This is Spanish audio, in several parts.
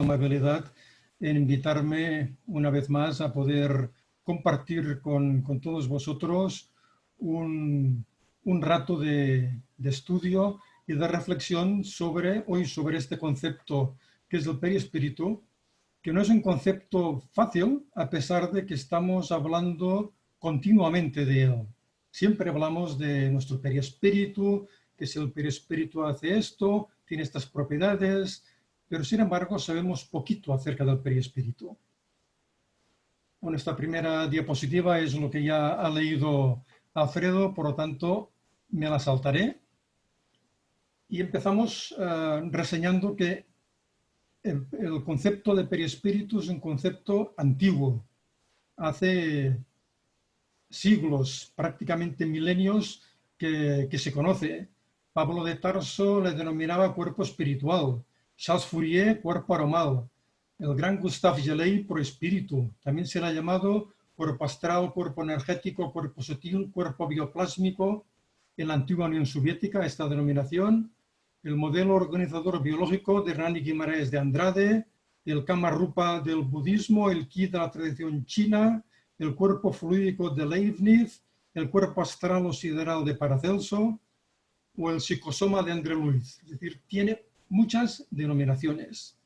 amabilidad en invitarme una vez más a poder compartir con todos vosotros un rato de estudio y de reflexión hoy sobre este concepto que es el perispíritu, que no es un concepto fácil a pesar de que estamos hablando continuamente de él. Siempre hablamos de nuestro perispíritu, que si el perispíritu hace esto, tiene estas propiedades, pero sin embargo sabemos poquito acerca del perispíritu. Bueno, esta primera diapositiva es lo que ya ha leído Alfredo, por lo tanto me la saltaré. Y empezamos reseñando que el concepto de perispíritu es un concepto antiguo. Hace siglos, prácticamente milenios, que se conoce. Pablo de Tarso le denominaba cuerpo espiritual. Charles Fourier, cuerpo aromal. El gran Gustave Geley, por espíritu. También se le ha llamado cuerpo astral, cuerpo energético, cuerpo sutil, cuerpo bioplásmico. En la antigua Unión Soviética, esta denominación. El modelo organizador biológico de Hernani Guimarães de Andrade, el Kama Rupa del budismo, el Ki de la tradición china, el cuerpo fluídico de Leibniz, el cuerpo astral o sideral de Paracelso, o el psicosoma de André Luiz. Es decir, tiene muchas denominaciones.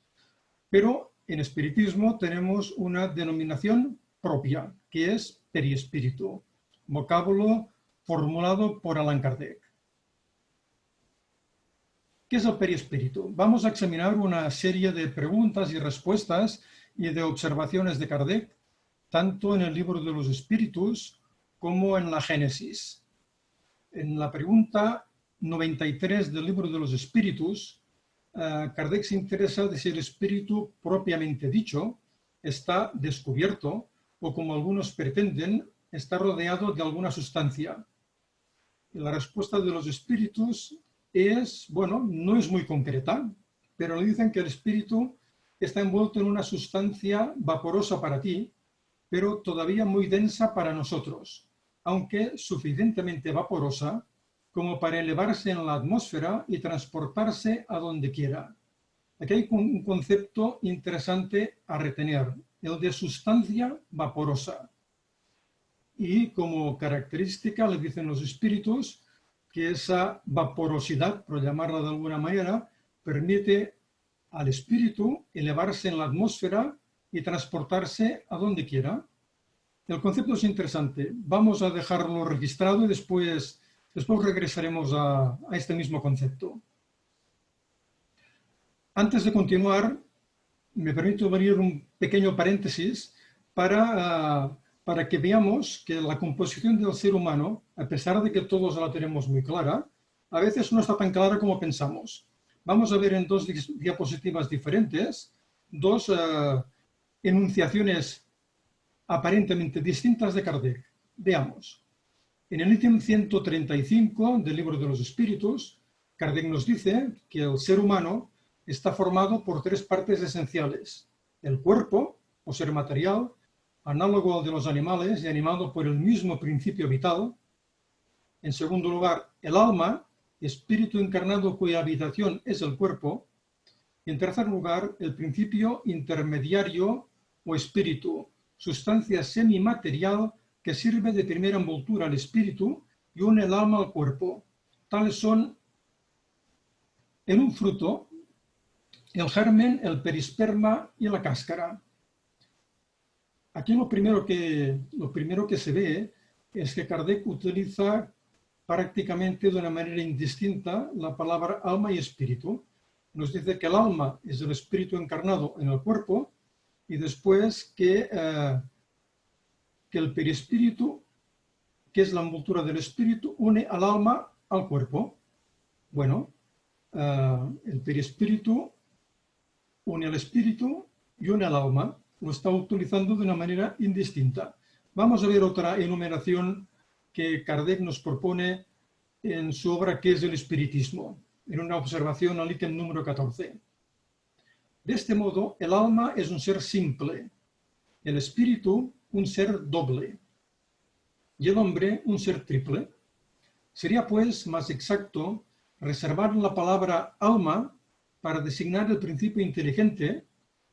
Pero en espiritismo tenemos una denominación propia, que es perispíritu, vocábulo formulado por Allan Kardec. ¿Qué es el perispíritu? Vamos a examinar una serie de preguntas y respuestas y de observaciones de Kardec, tanto en el libro de los espíritus como en la Génesis. En la pregunta 93 del libro de los espíritus, Kardec se interesa de si el espíritu propiamente dicho está descubierto o, como algunos pretenden, está rodeado de alguna sustancia. Y la respuesta de los espíritus es, bueno, no es muy concreta, pero le dicen que el espíritu está envuelto en una sustancia vaporosa para ti, pero todavía muy densa para nosotros, aunque suficientemente vaporosa como para elevarse en la atmósfera y transportarse a donde quiera. Aquí hay un concepto interesante a retener, el de sustancia vaporosa. Y como característica le dicen los espíritus que esa vaporosidad, por llamarla de alguna manera, permite al espíritu elevarse en la atmósfera y transportarse a donde quiera. El concepto es interesante. Vamos a dejarlo registrado y después regresaremos a este mismo concepto. Antes de continuar, me permito abrir un pequeño paréntesis para que veamos que la composición del ser humano, a pesar de que todos la tenemos muy clara, a veces no está tan clara como pensamos. Vamos a ver en dos diapositivas diferentes, dos enunciaciones aparentemente distintas de Kardec. Veamos. En el ítem 135 del libro de los espíritus, Kardec nos dice que el ser humano está formado por tres partes esenciales. El cuerpo, o ser material, análogo al de los animales y animado por el mismo principio vital. En segundo lugar, el alma, espíritu encarnado cuya habitación es el cuerpo. Y en tercer lugar, el principio intermediario o espíritu, sustancia semimaterial que sirve de primera envoltura al espíritu y une el alma al cuerpo. Tales son, en un fruto, el germen, el perisperma y la cáscara. Aquí lo primero que se ve es que Kardec utiliza prácticamente de una manera indistinta la palabra alma y espíritu. Nos dice que el alma es el espíritu encarnado en el cuerpo y después que el perispíritu, que es la envoltura del espíritu, une al alma al cuerpo. Bueno, el perispíritu une al espíritu y une al alma. Lo está utilizando de una manera indistinta. Vamos a ver otra enumeración que Kardec nos propone en su obra ¿Qué es el espiritismo?, en una observación al ítem número 14. De este modo, el alma es un ser simple, el espíritu un ser doble y el hombre un ser triple. Sería, pues, más exacto reservar la palabra alma para designar el principio inteligente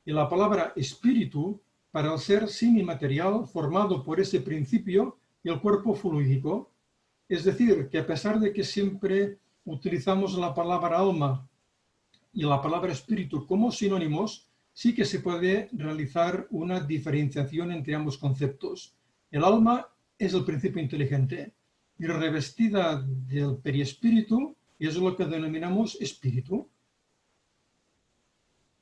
y la palabra espíritu para el ser semimaterial formado por ese principio y el cuerpo fluídico. Es decir, que a pesar de que siempre utilizamos la palabra alma y la palabra espíritu como sinónimos, sí que se puede realizar una diferenciación entre ambos conceptos. El alma es el principio inteligente y revestida del periespíritu es lo que denominamos espíritu.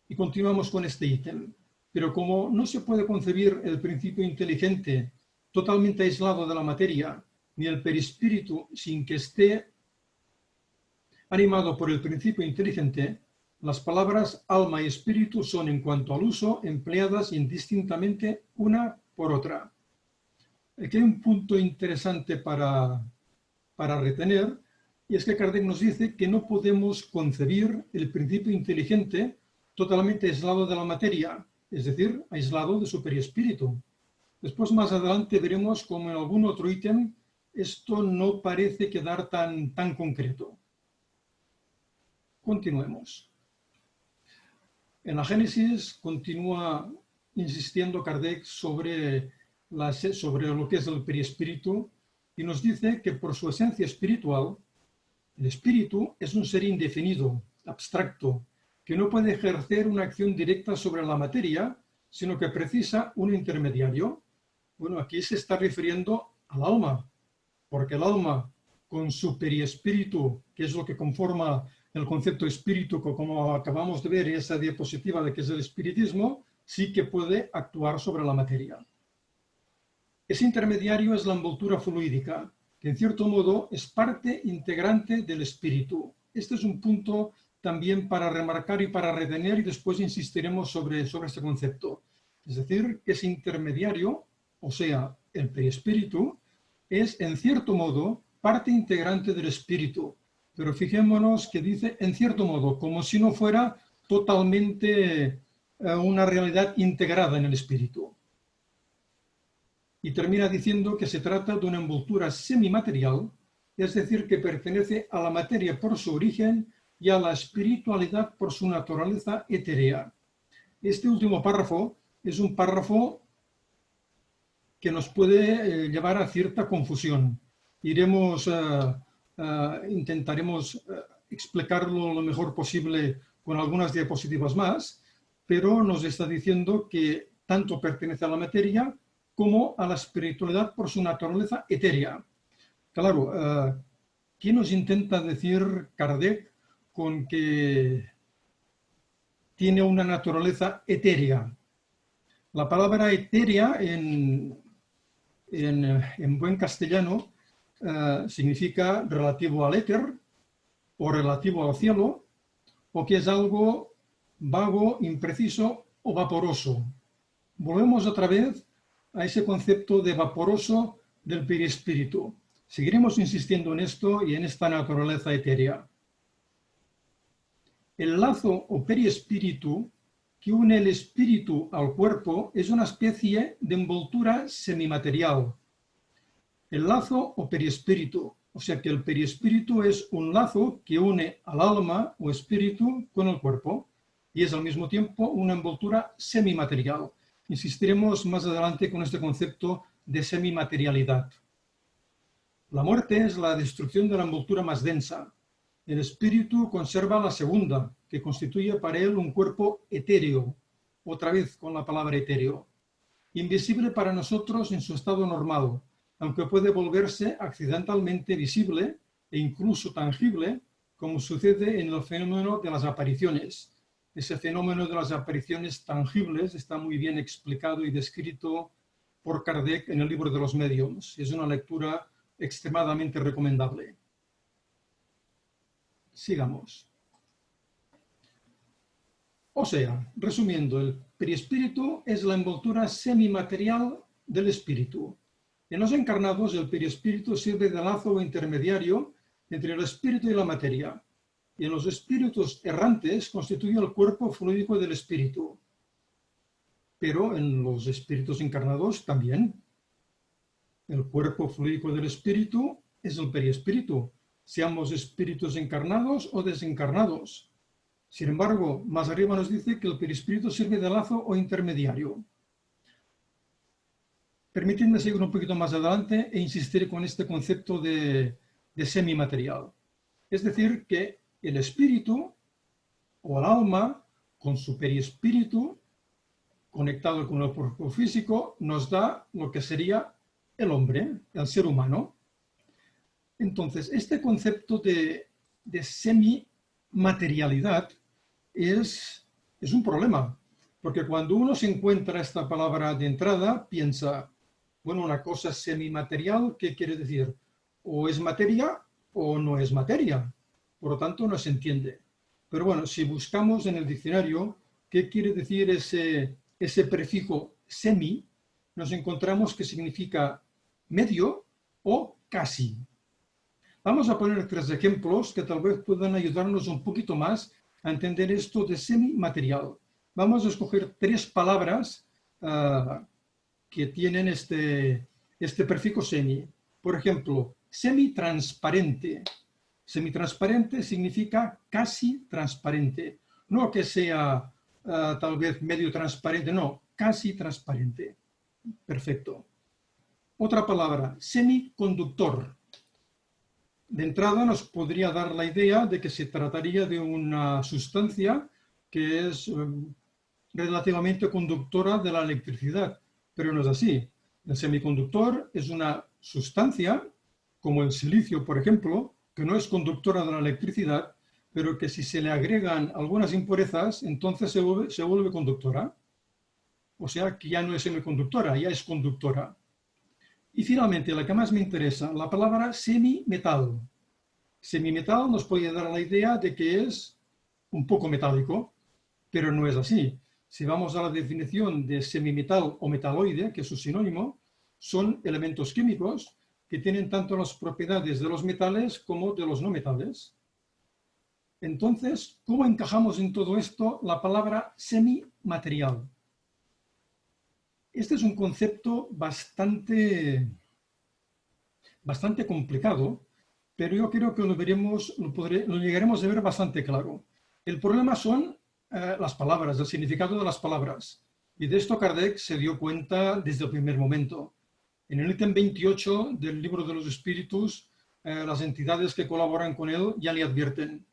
Y continuamos con este ítem. Pero como no se puede concebir el principio inteligente totalmente aislado de la materia, ni el perispíritu sin que esté animado por el principio inteligente, las palabras alma y espíritu son, en cuanto al uso, empleadas indistintamente una por otra. Aquí hay un punto interesante para retener, y es que Kardec nos dice que no podemos concebir el principio inteligente totalmente aislado de la materia, es decir, aislado de su perispíritu. Después, más adelante, veremos cómo en algún otro ítem esto no parece quedar tan concreto. Continuemos. En la Génesis continúa insistiendo Kardec sobre lo que es el perispíritu y nos dice que por su esencia espiritual, el espíritu es un ser indefinido, abstracto, que no puede ejercer una acción directa sobre la materia, sino que precisa un intermediario. Bueno, aquí se está refiriendo al alma, porque el alma, con su periespíritu, que es lo que conforma el concepto espíritu, como acabamos de ver en esa diapositiva de que es el espiritismo, sí que puede actuar sobre la materia. Ese intermediario es la envoltura fluídica, que en cierto modo es parte integrante del espíritu. Este es un punto también para remarcar y para retener, y después insistiremos sobre este concepto. Es decir, que ese intermediario, o sea, el perispíritu, es en cierto modo parte integrante del espíritu. Pero fijémonos que dice en cierto modo, como si no fuera totalmente una realidad integrada en el espíritu. Y termina diciendo que se trata de una envoltura semimaterial, es decir, que pertenece a la materia por su origen y a la espiritualidad por su naturaleza etérea. Este último párrafo es un párrafo que nos puede llevar a cierta confusión. Intentaremos explicarlo lo mejor posible con algunas diapositivas más, pero nos está diciendo que tanto pertenece a la materia como a la espiritualidad por su naturaleza etérea. Claro, ¿qué nos intenta decir Kardec con que tiene una naturaleza etérea? La palabra etérea en buen castellano significa relativo al éter o relativo al cielo, o que es algo vago, impreciso o vaporoso. Volvemos otra vez a ese concepto de vaporoso del perispíritu. Seguiremos insistiendo en esto y en esta naturaleza etérea. El lazo o perispíritu que une el espíritu al cuerpo es una especie de envoltura semimaterial. El lazo o perispíritu, o sea que el perispíritu es un lazo que une al alma o espíritu con el cuerpo y es al mismo tiempo una envoltura semimaterial. Insistiremos más adelante con este concepto de semimaterialidad. La muerte es la destrucción de la envoltura más densa. El espíritu conserva la segunda, que constituye para él un cuerpo etéreo, otra vez con la palabra etéreo, invisible para nosotros en su estado normal, aunque puede volverse accidentalmente visible e incluso tangible, como sucede en el fenómeno de las apariciones. Ese fenómeno de las apariciones tangibles está muy bien explicado y descrito por Kardec en el libro de los Mediums. Es una lectura extremadamente recomendable. Sigamos. O sea, resumiendo, el perispíritu es la envoltura semimaterial del espíritu. En los encarnados, el perispíritu sirve de lazo intermediario entre el espíritu y la materia. Y en los espíritus errantes constituye el cuerpo fluídico del espíritu. Pero en los espíritus encarnados también. El cuerpo fluídico del espíritu es el perispíritu, seamos espíritus encarnados o desencarnados. Sin embargo, más arriba nos dice que el perispíritu sirve de lazo o intermediario. Permitidme seguir un poquito más adelante e insistir con este concepto de semimaterial. Es decir, que el espíritu o el alma, con su perispíritu, conectado con el cuerpo físico, nos da lo que sería el hombre, el ser humano. Entonces, este concepto de semimaterialidad es un problema, porque cuando uno se encuentra esta palabra de entrada, piensa, bueno, una cosa semimaterial, ¿qué quiere decir? O es materia o no es materia. Por lo tanto, no se entiende. Pero bueno, si buscamos en el diccionario qué quiere decir ese prefijo semi, nos encontramos que significa medio o casi. Vamos a poner 3 ejemplos que tal vez puedan ayudarnos un poquito más a entender esto de semimaterial. Vamos a escoger 3 palabras que tienen este prefijo semi. Por ejemplo, semitransparente. Semitransparente significa casi transparente. No que sea tal vez medio transparente, no, casi transparente. Perfecto. Otra palabra, semiconductor. De entrada nos podría dar la idea de que se trataría de una sustancia que es relativamente conductora de la electricidad, pero no es así. El semiconductor es una sustancia, como el silicio, por ejemplo, que no es conductora de la electricidad, pero que si se le agregan algunas impurezas, entonces se vuelve conductora. O sea que ya no es semiconductora, ya es conductora. Y finalmente, la que más me interesa, la palabra semimetal. Semimetal nos puede dar la idea de que es un poco metálico, pero no es así. Si vamos a la definición de semimetal o metaloide, que es su sinónimo, son elementos químicos que tienen tanto las propiedades de los metales como de los no metales. Entonces, ¿cómo encajamos en todo esto la palabra semimaterial? Este es un concepto bastante complicado, pero yo creo que lo llegaremos a ver bastante claro. El problema son las palabras, el significado de las palabras. Y de esto Kardec se dio cuenta desde el primer momento. En el ítem 28 del Libro de los Espíritus, las entidades que colaboran con él ya le advierten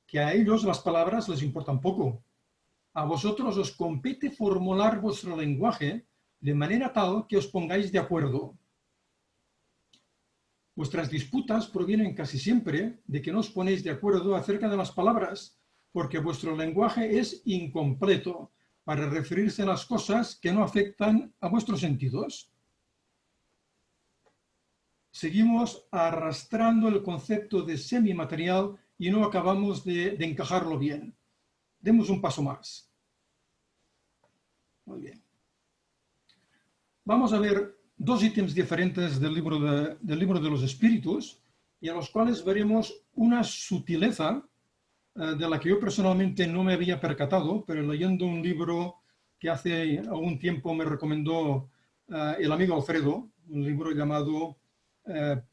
que a ellos las palabras les importan poco. A vosotros os compete formular vuestro lenguaje de manera tal que os pongáis de acuerdo. Vuestras disputas provienen casi siempre de que no os ponéis de acuerdo acerca de las palabras, porque vuestro lenguaje es incompleto para referirse a las cosas que no afectan a vuestros sentidos. Seguimos arrastrando el concepto de semimaterial y no acabamos de encajarlo bien. Demos un paso más. Muy bien. Vamos a ver 2 ítems diferentes del libro de los Espíritus y a los cuales veremos una sutileza de la que yo personalmente no me había percatado, pero leyendo un libro que hace algún tiempo me recomendó el amigo Alfredo, un libro llamado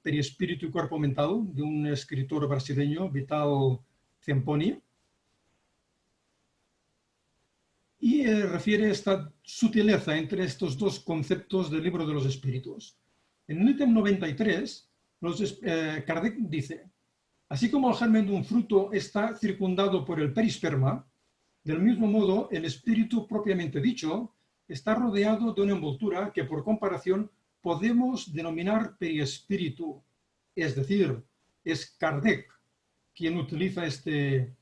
Perispíritu y Cuerpo Mental, de un escritor brasileño, Vital Zamponi, y refiere esta sutileza entre estos 2 conceptos del Libro de los Espíritus. En el ítem 93, Kardec dice, así como el germen de un fruto está circundado por el perisperma, del mismo modo el espíritu propiamente dicho está rodeado de una envoltura que por comparación podemos denominar periespíritu. Es decir, es Kardec quien utiliza este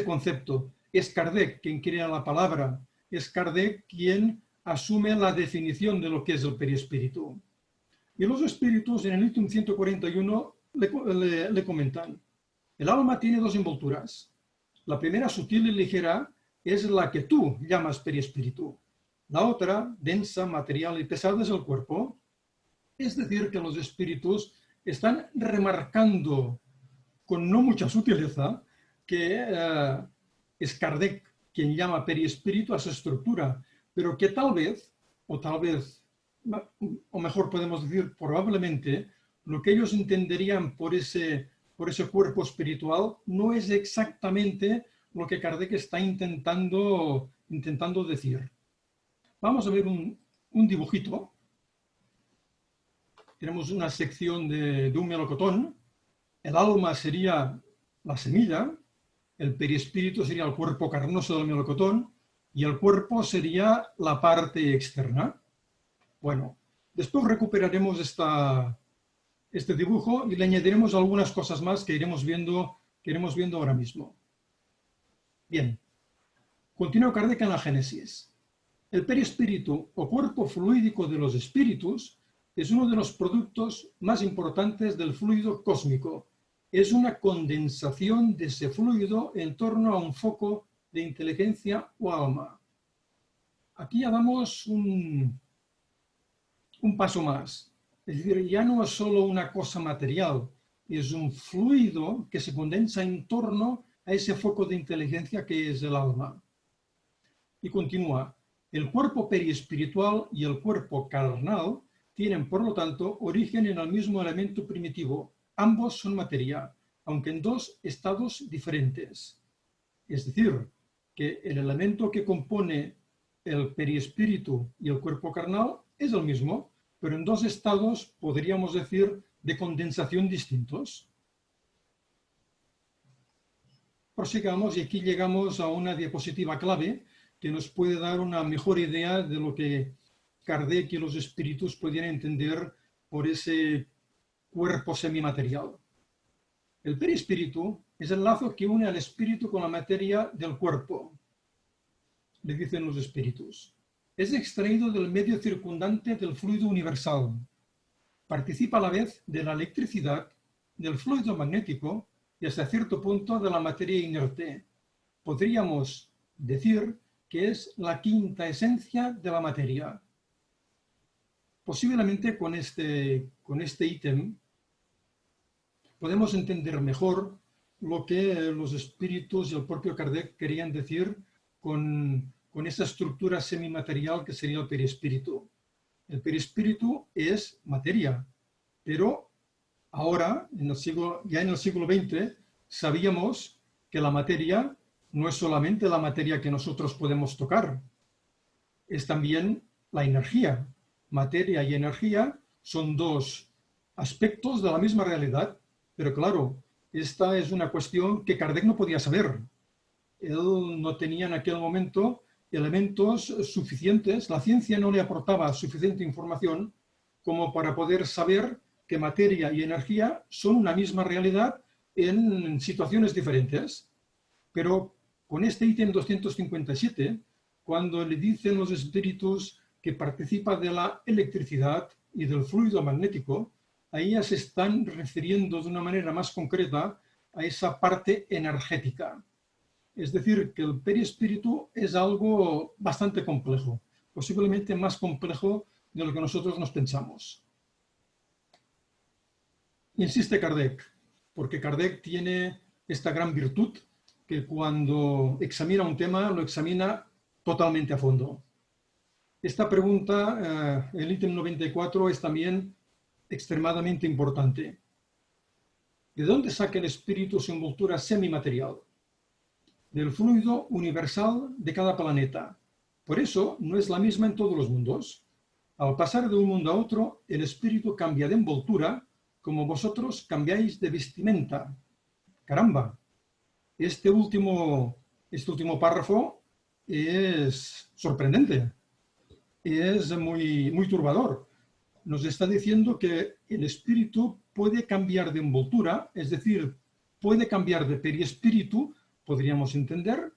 concepto. Es Kardec quien crea la palabra, es Kardec quien asume la definición de lo que es el perispíritu. Y los espíritus en el ítem 141 le comentan, el alma tiene 2 envolturas. La primera, sutil y ligera, es la que tú llamas perispíritu. La otra, densa, material y pesada, es el cuerpo. Es decir, que los espíritus están remarcando con no mucha sutileza que es Kardec quien llama perispíritu a su estructura, pero que tal vez, o mejor podemos decir probablemente, lo que ellos entenderían por ese cuerpo espiritual no es exactamente lo que Kardec está intentando decir. Vamos a ver un dibujito. Tenemos una sección de un melocotón. El alma sería la semilla, el perispíritu sería el cuerpo carnoso del melocotón y el cuerpo sería la parte externa. Bueno, después recuperaremos este dibujo y le añadiremos algunas cosas más que iremos viendo ahora mismo. Bien, continúa Kardec en la Génesis. El perispíritu o cuerpo fluídico de los espíritus es uno de los productos más importantes del fluido cósmico. Es una condensación de ese fluido en torno a un foco de inteligencia o alma. Aquí ya damos un paso más. Es decir, ya no es solo una cosa material, es un fluido que se condensa en torno a ese foco de inteligencia que es el alma. Y continúa. El cuerpo periespiritual y el cuerpo carnal tienen, por lo tanto, origen en el mismo elemento primitivo. Ambos son materia, aunque en dos estados diferentes. Es decir, que el elemento que compone el periespíritu y el cuerpo carnal es el mismo, pero en dos estados, podríamos decir, de condensación distintos. Prosigamos y aquí llegamos a una diapositiva clave que nos puede dar una mejor idea de lo que Kardec y los espíritus podían entender por ese cuerpo semimaterial. El perispíritu es el lazo que une al espíritu con la materia del cuerpo, le dicen los espíritus. Es extraído del medio circundante del fluido universal. Participa a la vez de la electricidad, del fluido magnético y hasta cierto punto de la materia inerte. Podríamos decir que es la quinta esencia de la materia. Posiblemente con este ítem podemos entender mejor lo que los espíritus y el propio Kardec querían decir con esa estructura semimaterial que sería el perispíritu. El perispíritu es materia, pero ahora, ya en el siglo XX, sabíamos que la materia no es solamente la materia que nosotros podemos tocar, es también la energía. Materia y energía son dos aspectos de la misma realidad, pero claro, esta es una cuestión que Kardec no podía saber. Él no tenía en aquel momento elementos suficientes, la ciencia no le aportaba suficiente información como para poder saber que materia y energía son una misma realidad en situaciones diferentes. Pero con este ítem 257, cuando le dicen los espíritus que participa de la electricidad y del fluido magnético, ahí ya se están refiriendo de una manera más concreta a esa parte energética. Es decir, que el perispíritu es algo bastante complejo, posiblemente más complejo de lo que nosotros nos pensamos. Insiste Kardec, porque Kardec tiene esta gran virtud que cuando examina un tema lo examina totalmente a fondo. Esta pregunta, el ítem 94, es también extremadamente importante. ¿De dónde saca el espíritu su envoltura semimaterial? Del fluido universal de cada planeta. Por eso no es la misma en todos los mundos. Al pasar de un mundo a otro, el espíritu cambia de envoltura como vosotros cambiáis de vestimenta. Caramba, este último párrafo es sorprendente, es muy turbador. Nos está diciendo que el espíritu puede cambiar de envoltura, es decir, puede cambiar de perispíritu, podríamos entender,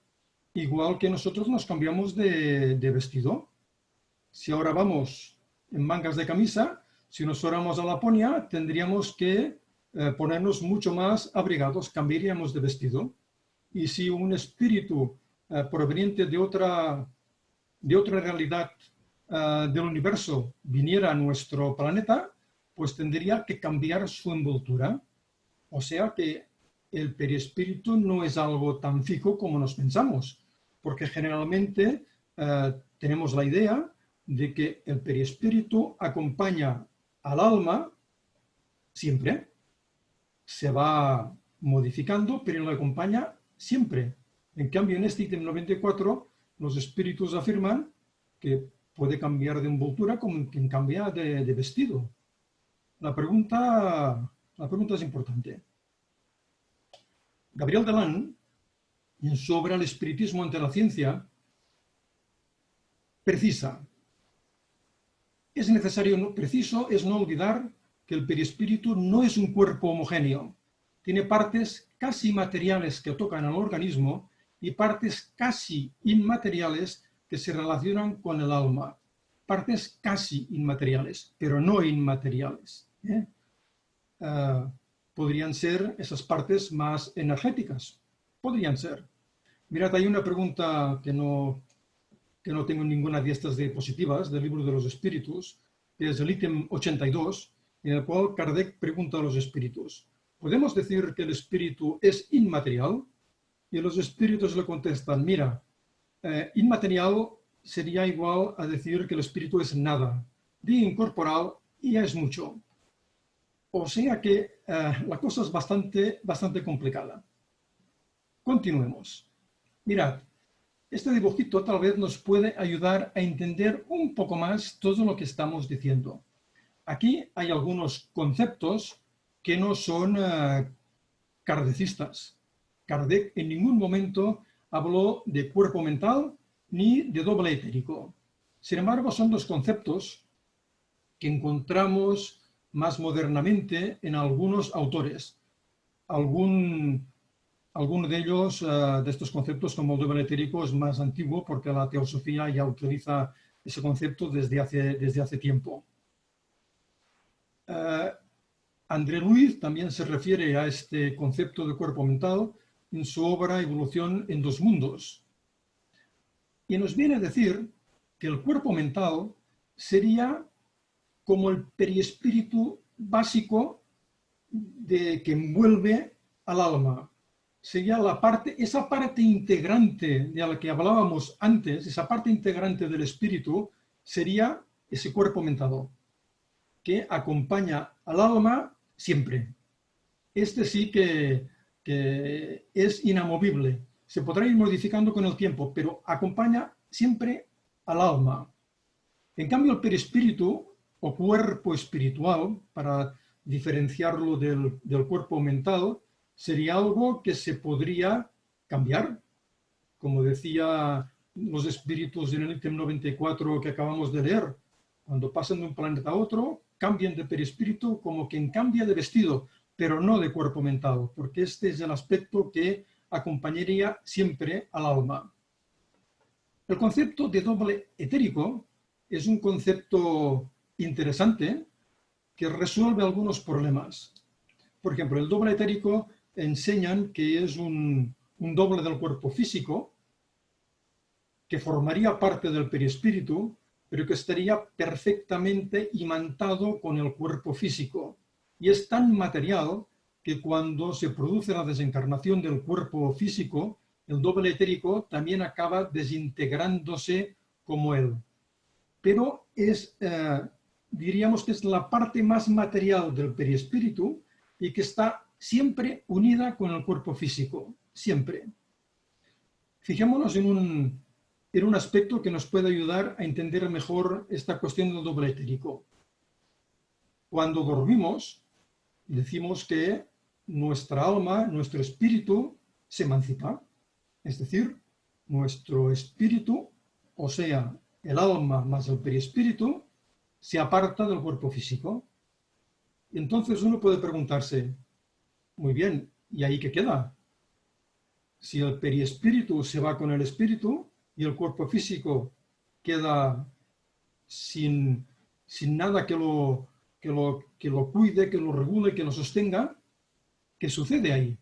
igual que nosotros nos cambiamos de vestido. Si ahora vamos en mangas de camisa, si nos fuéramos a Laponia, tendríamos que ponernos mucho más abrigados, cambiaríamos de vestido. Y si un espíritu proveniente de otra realidad del universo viniera a nuestro planeta, pues tendría que cambiar su envoltura. O sea que el perispíritu no es algo tan fijo como nos pensamos, porque generalmente tenemos la idea de que el perispíritu acompaña al alma siempre, se va modificando, pero lo acompaña siempre. En cambio, en este ítem 94, los espíritus afirman que puede cambiar de envoltura como quien cambia de vestido. La pregunta es importante. Gabriel Delan, en su obra El espiritismo ante la ciencia, precisa: preciso es no olvidar que el perispíritu no es un cuerpo homogéneo. Tiene partes casi materiales que tocan al organismo y partes casi inmateriales que se relacionan con el alma. Partes casi inmateriales, pero no inmateriales. Podrían ser esas partes más energéticas. Podrían ser. Mirad, hay una pregunta que no tengo ninguna de estas diapositivas del libro de los espíritus, que es el ítem 82, en el cual Kardec pregunta a los espíritus: ¿podemos decir que el espíritu es inmaterial? Y los espíritus le contestan: mira, inmaterial sería igual a decir que el espíritu es nada, di incorporal y ya es mucho. O sea que la cosa es bastante complicada. Continuemos. Mirad, este dibujito tal vez nos puede ayudar a entender un poco más todo lo que estamos diciendo. Aquí hay algunos conceptos que no son kardecistas. Kardec en ningún momento habló de cuerpo mental ni de doble etérico. Sin embargo, son dos conceptos que encontramos más modernamente en algunos autores. Alguno de ellos, de estos conceptos, como el doble etérico, es más antiguo porque la teosofía ya utiliza ese concepto desde hace tiempo. André Luiz también se refiere a este concepto de cuerpo mental en su obra Evolución en dos mundos. Y nos viene a decir que el cuerpo mental sería como el perispíritu básico que envuelve al alma. Sería esa parte integrante de la que hablábamos antes, esa parte integrante del espíritu, sería ese cuerpo mental, que acompaña al alma siempre. Este sí que es inamovible. Se podrá ir modificando con el tiempo, pero acompaña siempre al alma. En cambio, el perispíritu o cuerpo espiritual, para diferenciarlo del cuerpo mental, sería algo que se podría cambiar. Como decía los espíritus en el ítem 94 que acabamos de leer, cuando pasan de un planeta a otro, cambian de perispíritu como quien cambia de vestido, pero no de cuerpo mental, porque este es el aspecto que acompañaría siempre al alma. El concepto de doble etérico es un concepto interesante que resuelve algunos problemas. Por ejemplo, el doble etérico enseñan que es un doble del cuerpo físico que formaría parte del perispíritu, pero que estaría perfectamente imantado con el cuerpo físico. Y es tan material que cuando se produce la desencarnación del cuerpo físico, el doble etérico también acaba desintegrándose como él. Pero diríamos que es la parte más material del perispíritu y que está siempre unida con el cuerpo físico, siempre. Fijémonos en un aspecto que nos puede ayudar a entender mejor esta cuestión del doble etérico. Cuando dormimos, decimos que nuestra alma, nuestro espíritu, se emancipa. Es decir, nuestro espíritu, o sea, el alma más el perispíritu, se aparta del cuerpo físico. Entonces uno puede preguntarse, muy bien, ¿y ahí qué queda? Si el perispíritu se va con el espíritu y el cuerpo físico queda sin nada que lo cuide, que lo regule, que lo sostenga, ¿qué sucede ahí?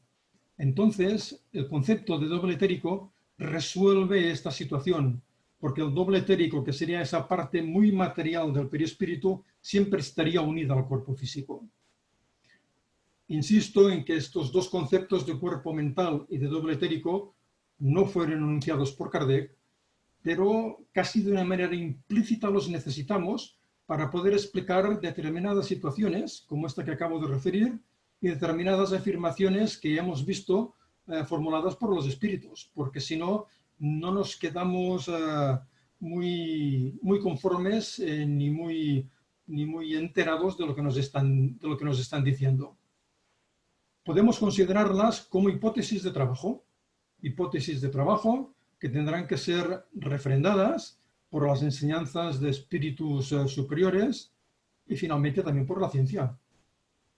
Entonces, el concepto de doble etérico resuelve esta situación, porque el doble etérico, que sería esa parte muy material del perispíritu, siempre estaría unida al cuerpo físico. Insisto en que estos dos conceptos de cuerpo mental y de doble etérico no fueron enunciados por Kardec, pero casi de una manera implícita los necesitamos para poder explicar determinadas situaciones, como esta que acabo de referir, y determinadas afirmaciones que hemos visto formuladas por los espíritus, porque si no, no nos quedamos muy conformes ni muy enterados de lo que nos están diciendo. Podemos considerarlas como hipótesis de trabajo que tendrán que ser refrendadas por las enseñanzas de espíritus superiores y finalmente también por la ciencia,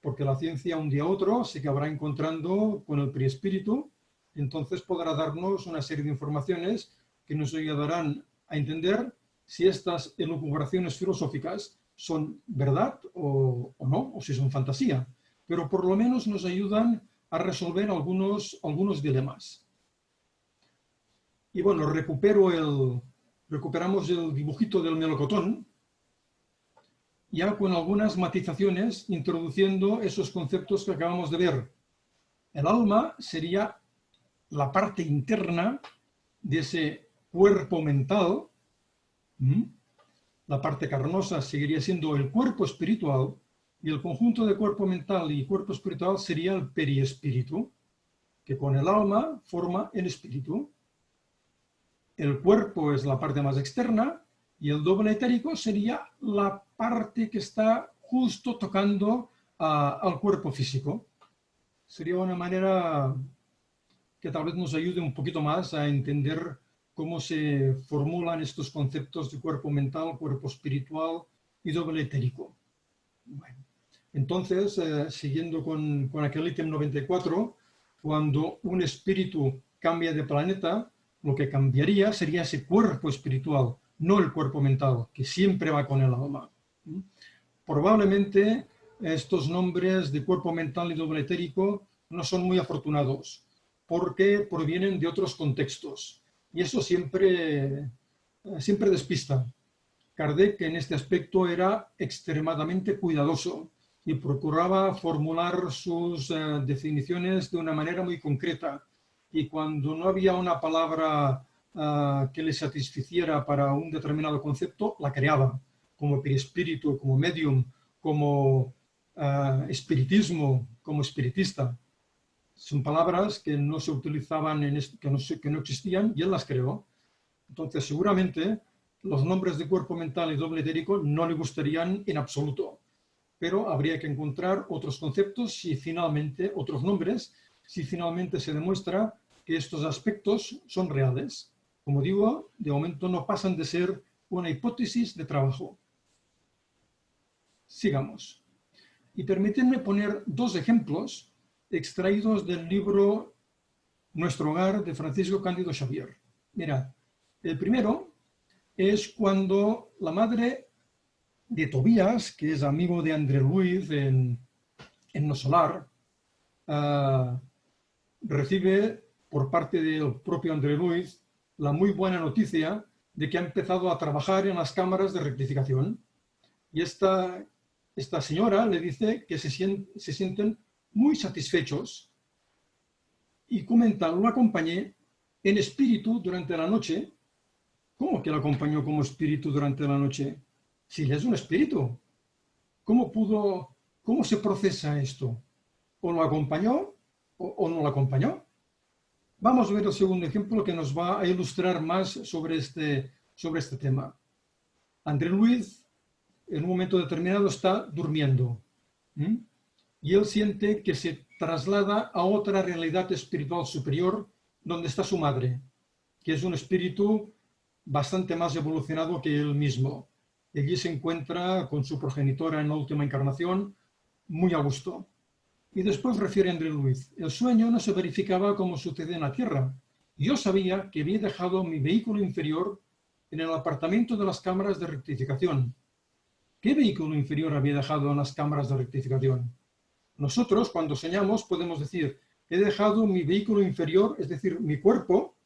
porque la ciencia un día u otro se acabará encontrando con el periespíritu, entonces podrá darnos una serie de informaciones que nos ayudarán a entender si estas elucubraciones filosóficas son verdad o no, o si son fantasía, pero por lo menos nos ayudan a resolver algunos dilemas. Y bueno, recuperamos el dibujito del melocotón, ya con algunas matizaciones, introduciendo esos conceptos que acabamos de ver. El alma sería la parte interna de ese cuerpo mental. La parte carnosa seguiría siendo el cuerpo espiritual y el conjunto de cuerpo mental y cuerpo espiritual sería el periespíritu, que con el alma forma el espíritu. El cuerpo es la parte más externa y el doble etérico sería la parte que está justo tocando al cuerpo físico. Sería una manera que tal vez nos ayude un poquito más a entender cómo se formulan estos conceptos de cuerpo mental, cuerpo espiritual y doble etérico. Bueno, entonces, siguiendo con aquel ítem 94, cuando un espíritu cambia de planeta, lo que cambiaría sería ese cuerpo espiritual, no el cuerpo mental, que siempre va con el alma. Probablemente estos nombres de cuerpo mental y doble etérico no son muy afortunados, porque provienen de otros contextos. Y eso siempre despista. Kardec en este aspecto era extremadamente cuidadoso y procuraba formular sus definiciones de una manera muy concreta. Y cuando no había una palabra que le satisficiera para un determinado concepto, la creaba, como perispíritu, como medium, como espiritismo, como espiritista. Son palabras que no se utilizaban, que no existían, y él las creó. Entonces, seguramente, los nombres de cuerpo mental y doble etérico no le gustarían en absoluto, pero habría que encontrar otros conceptos y finalmente otros nombres, si finalmente se demuestra que estos aspectos son reales. Como digo, de momento no pasan de ser una hipótesis de trabajo. Sigamos. Y permítanme poner dos ejemplos extraídos del libro Nuestro Hogar de Francisco Cándido Xavier. Mirad, el primero es cuando la madre de Tobías, que es amigo de André Luis en No Solar, recibe por parte del propio André Luis la muy buena noticia de que ha empezado a trabajar en las cámaras de rectificación. Y esta señora le dice que se sienten muy satisfechos y comenta, lo acompañé en espíritu durante la noche. ¿Cómo que lo acompañó como espíritu durante la noche? Si él es un espíritu, ¿cómo se procesa esto? ¿O lo acompañó o no lo acompañó? Vamos a ver el segundo ejemplo que nos va a ilustrar más sobre este tema. André Luis, en un momento determinado, está durmiendo. Y él siente que se traslada a otra realidad espiritual superior donde está su madre, que es un espíritu bastante más evolucionado que él mismo. Y allí se encuentra con su progenitora en la última encarnación, muy a gusto. Y después refiere a André Luis, el sueño no se verificaba como sucede en la Tierra. Yo sabía que había dejado mi vehículo inferior en el apartamento de las cámaras de rectificación. ¿Qué vehículo inferior había dejado en las cámaras de rectificación? Nosotros, cuando soñamos, podemos decir, he dejado mi vehículo inferior, es decir, mi cuerpo,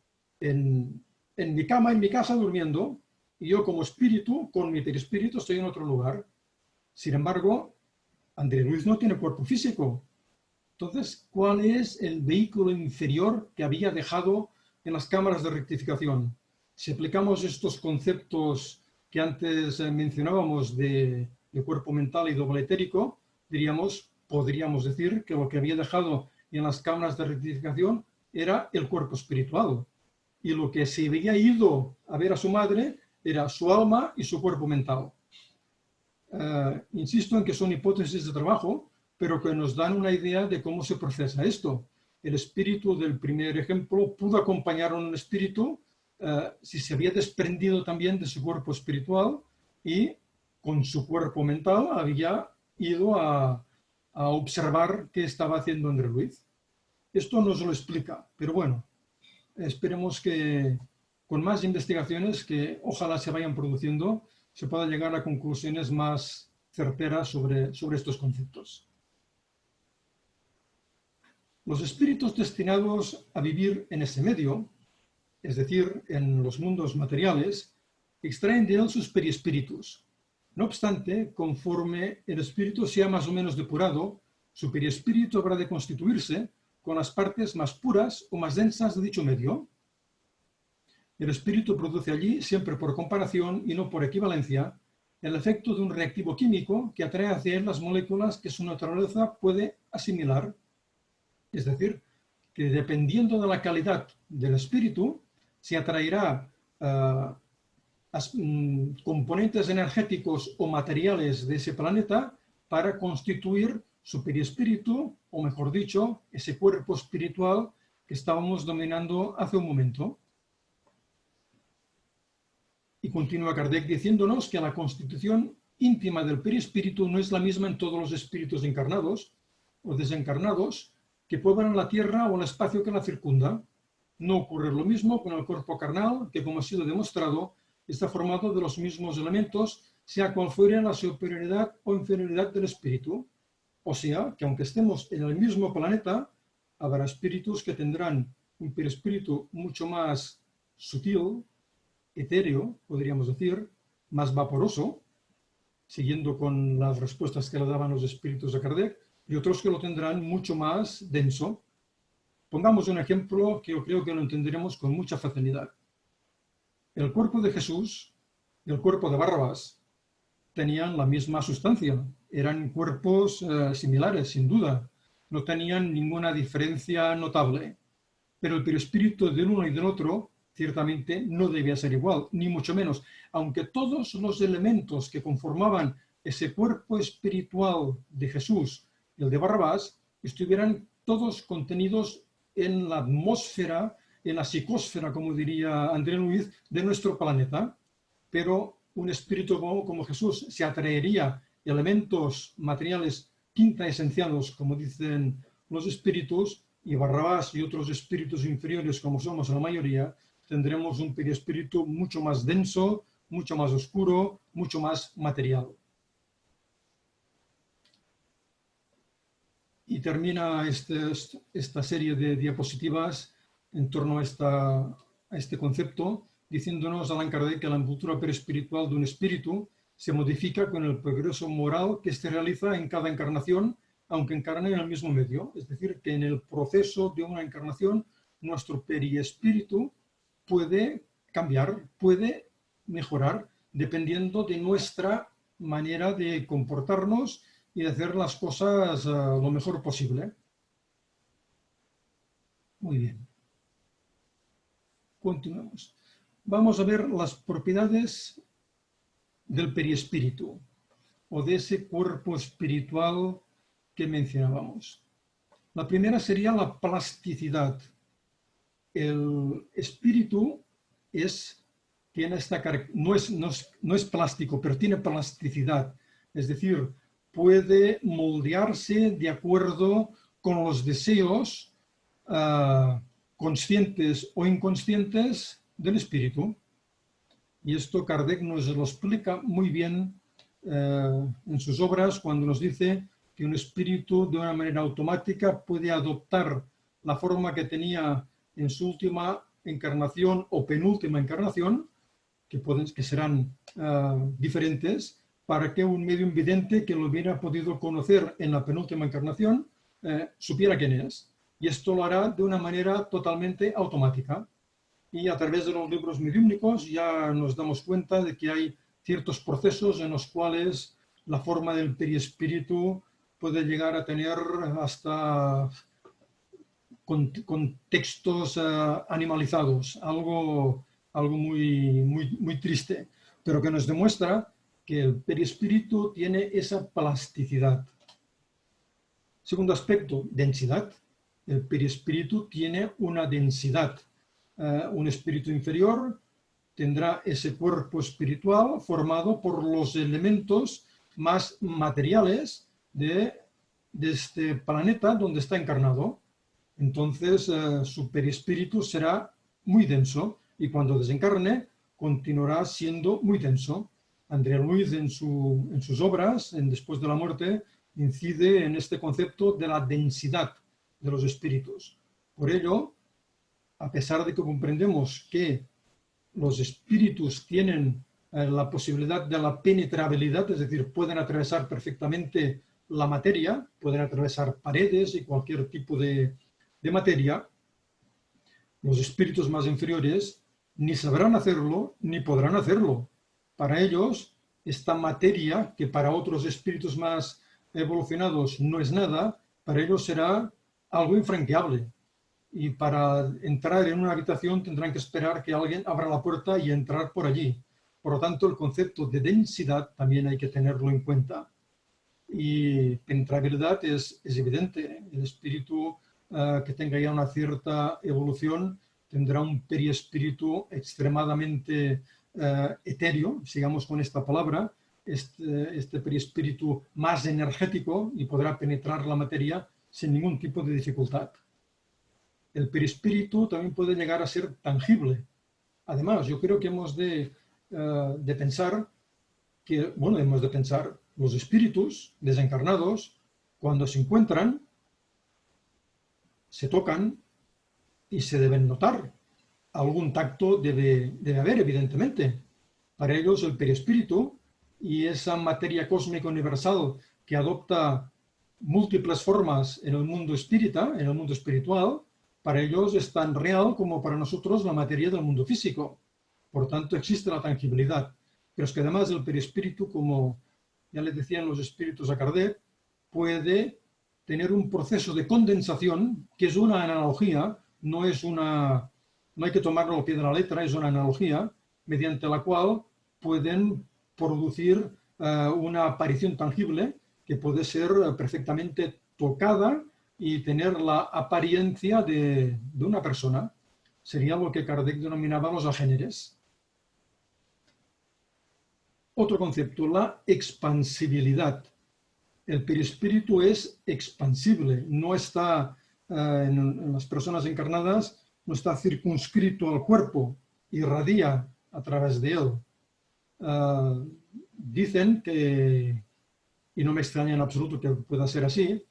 en mi cama, en mi casa, durmiendo, y yo como espíritu, con mi perispíritu, estoy en otro lugar. Sin embargo, André Luis no tiene cuerpo físico. Entonces, ¿cuál es el vehículo inferior que había dejado en las cámaras de rectificación? Si aplicamos estos conceptos que antes mencionábamos de cuerpo mental y doble etérico, podríamos decir que lo que había dejado en las cámaras de rectificación era el cuerpo espiritual. Y lo que se había ido a ver a su madre era su alma y su cuerpo mental. Insisto en que son hipótesis de trabajo, pero que nos dan una idea de cómo se procesa esto. El espíritu del primer ejemplo pudo acompañar a un espíritu si se había desprendido también de su cuerpo espiritual y con su cuerpo mental había ido a observar qué estaba haciendo André Luiz. Esto nos lo explica, pero bueno, esperemos que con más investigaciones que ojalá se vayan produciendo se pueda llegar a conclusiones más certeras sobre estos conceptos. Los espíritus destinados a vivir en ese medio, es decir, en los mundos materiales, extraen de él sus periespíritus. No obstante, conforme el espíritu sea más o menos depurado, su periespíritu habrá de constituirse con las partes más puras o más densas de dicho medio. El espíritu produce allí, siempre por comparación y no por equivalencia, el efecto de un reactivo químico que atrae hacia él las moléculas que su naturaleza puede asimilar. Es decir, que dependiendo de la calidad del espíritu, se atraerá componentes energéticos o materiales de ese planeta para constituir su periespíritu, o mejor dicho, ese cuerpo espiritual que estábamos dominando hace un momento. Y continúa Kardec diciéndonos que la constitución íntima del perispíritu no es la misma en todos los espíritus encarnados o desencarnados que pueblan la tierra o el espacio que la circunda. No ocurre lo mismo con el cuerpo carnal, que como ha sido demostrado, está formado de los mismos elementos, sea cual fuera la superioridad o inferioridad del espíritu. O sea, que aunque estemos en el mismo planeta, habrá espíritus que tendrán un perispíritu mucho más sutil, etéreo, podríamos decir, más vaporoso, siguiendo con las respuestas que le daban los espíritus a Kardec, y otros que lo tendrán mucho más denso. Pongamos un ejemplo que yo creo que lo entenderemos con mucha facilidad. El cuerpo de Jesús y el cuerpo de Barrabás tenían la misma sustancia, eran cuerpos similares, sin duda, no tenían ninguna diferencia notable, pero el perispíritu del uno y del otro ciertamente no debía ser igual, ni mucho menos, aunque todos los elementos que conformaban ese cuerpo espiritual de Jesús y el de Barrabás estuvieran todos contenidos en la atmósfera, en la psicósfera, como diría André Luiz, de nuestro planeta, pero un espíritu como Jesús se atraería elementos materiales quintaesenciados, como dicen los espíritus, y Barrabás y otros espíritus inferiores, como somos la mayoría, tendremos un perispíritu mucho más denso, mucho más oscuro, mucho más material. Y termina esta serie de diapositivas en torno a este concepto, diciéndonos Allan Kardec que la envoltura perispiritual de un espíritu se modifica con el progreso moral que se realiza en cada encarnación, aunque encarne en el mismo medio. Es decir, que en el proceso de una encarnación, nuestro periespíritu puede cambiar, puede mejorar, dependiendo de nuestra manera de comportarnos y de hacer las cosas lo mejor posible. Muy bien. Continuamos. Vamos a ver las propiedades del periespíritu o de ese cuerpo espiritual que mencionábamos. La primera sería la plasticidad. El espíritu tiene no es plástico, pero tiene plasticidad. Es decir, puede moldearse de acuerdo con los deseos conscientes o inconscientes del espíritu. Y esto Kardec nos lo explica muy bien en sus obras cuando nos dice que un espíritu de una manera automática puede adoptar la forma que tenía en su última encarnación o penúltima encarnación, que serán diferentes, para que un medio invidente que lo hubiera podido conocer en la penúltima encarnación supiera quién es. Y esto lo hará de una manera totalmente automática. Y a través de los libros mediúmnicos ya nos damos cuenta de que hay ciertos procesos en los cuales la forma del periespíritu puede llegar a tener hasta con textos animalizados, algo muy triste, pero que nos demuestra que el perispíritu tiene esa plasticidad. Segundo aspecto, densidad. El perispíritu tiene una densidad. Un espíritu inferior tendrá ese cuerpo espiritual formado por los elementos más materiales de este planeta donde está encarnado. Entonces, su perispíritu será muy denso y cuando desencarne continuará siendo muy denso. André Luiz en sus obras, Después de la muerte, incide en este concepto de la densidad de los espíritus. Por ello, a pesar de que comprendemos que los espíritus tienen la posibilidad de la penetrabilidad, es decir, pueden atravesar perfectamente la materia, pueden atravesar paredes y cualquier tipo de materia, los espíritus más inferiores ni sabrán hacerlo ni podrán hacerlo. Para ellos, esta materia, que para otros espíritus más evolucionados no es nada, para ellos será algo infranqueable. Y para entrar en una habitación tendrán que esperar que alguien abra la puerta y entrar por allí. Por lo tanto, el concepto de densidad también hay que tenerlo en cuenta. Y penetrabilidad es evidente. El espíritu que tenga ya una cierta evolución tendrá un perispíritu extremadamente etéreo, sigamos con esta palabra, este perispíritu más energético y podrá penetrar la materia sin ningún tipo de dificultad. El perispíritu también puede llegar a ser tangible. Además, yo creo que hemos de pensar los espíritus desencarnados, cuando se encuentran, se tocan y se deben notar. Algún tacto debe haber, evidentemente. Para ellos, el perispíritu y esa materia cósmica universal que adopta múltiples formas en el mundo espírita, en el mundo espiritual, para ellos es tan real como para nosotros la materia del mundo físico. Por tanto, existe la tangibilidad. Pero es que además el perispíritu, como ya le decían los espíritus a Kardec, puede tener un proceso de condensación, que es una analogía, no hay que tomarlo al pie de la letra, es una analogía, mediante la cual pueden producir una aparición tangible que puede ser perfectamente tocada y tener la apariencia de una persona. Sería lo que Kardec denominaba los agéneres. Otro concepto, la expansibilidad. El perispíritu es expansible, no está en las personas encarnadas, no está circunscrito al cuerpo, irradia a través de él. Dicen que, y no me extraña en absoluto que pueda ser así,